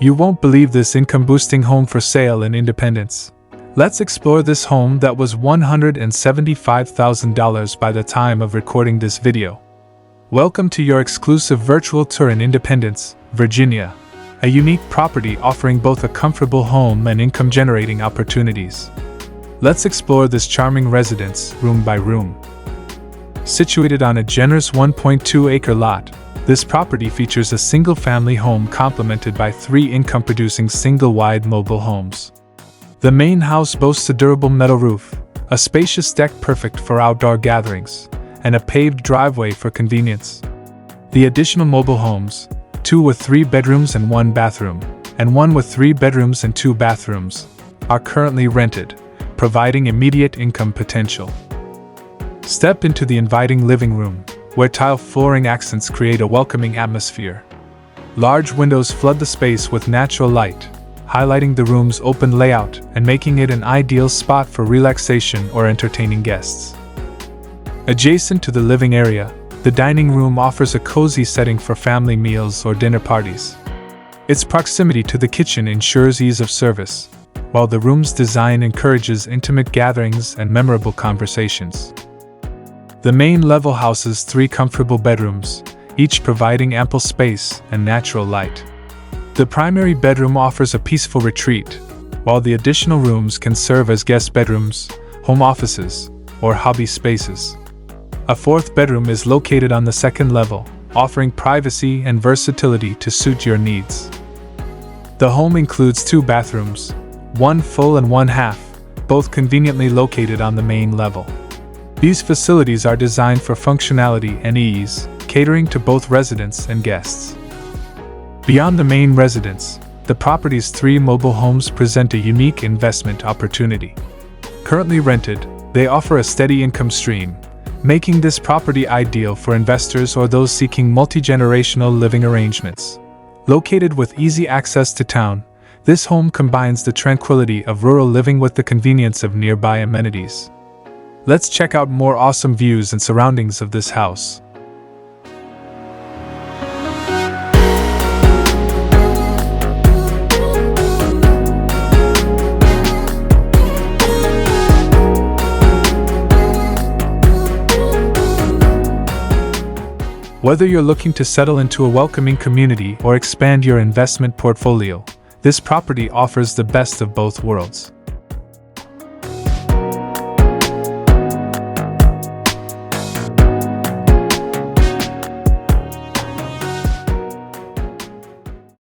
You won't believe this income-boosting home for sale in Independence. Let's explore this home that was $175,000 by the time of recording this video. Welcome to your exclusive virtual tour in Independence, Virginia, a unique property offering both a comfortable home and income-generating opportunities. Let's explore this charming residence, room by room. Situated on a generous 1.2-acre lot, this property features a single-family home complemented by 3 income-producing single-wide mobile homes. The main house boasts a durable metal roof, a spacious deck perfect for outdoor gatherings, and a paved driveway for convenience. The additional mobile homes, 2 with 3 bedrooms and 1 bathroom, and 1 with 3 bedrooms and 2 bathrooms, are currently rented, providing immediate income potential. Step into the inviting living room, where tile flooring accents create a welcoming atmosphere. Large windows flood the space with natural light, highlighting the room's open layout and making it an ideal spot for relaxation or entertaining guests. Adjacent to the living area, the dining room offers a cozy setting for family meals or dinner parties. Its proximity to the kitchen ensures ease of service, while the room's design encourages intimate gatherings and memorable conversations. The main level houses 3 comfortable bedrooms, each providing ample space and natural light. The primary bedroom offers a peaceful retreat, while the additional rooms can serve as guest bedrooms, home offices, or hobby spaces. A 4th bedroom is located on the 2nd level, offering privacy and versatility to suit your needs. The home includes 2 bathrooms, 1 full and 1 half, both conveniently located on the main level. These facilities are designed for functionality and ease, catering to both residents and guests. Beyond the main residence, the property's 3 mobile homes present a unique investment opportunity. Currently rented, they offer a steady income stream, making this property ideal for investors or those seeking multi-generational living arrangements. Located with easy access to town, this home combines the tranquility of rural living with the convenience of nearby amenities. Let's check out more awesome views and surroundings of this house. Whether you're looking to settle into a welcoming community or expand your investment portfolio, this property offers the best of both worlds.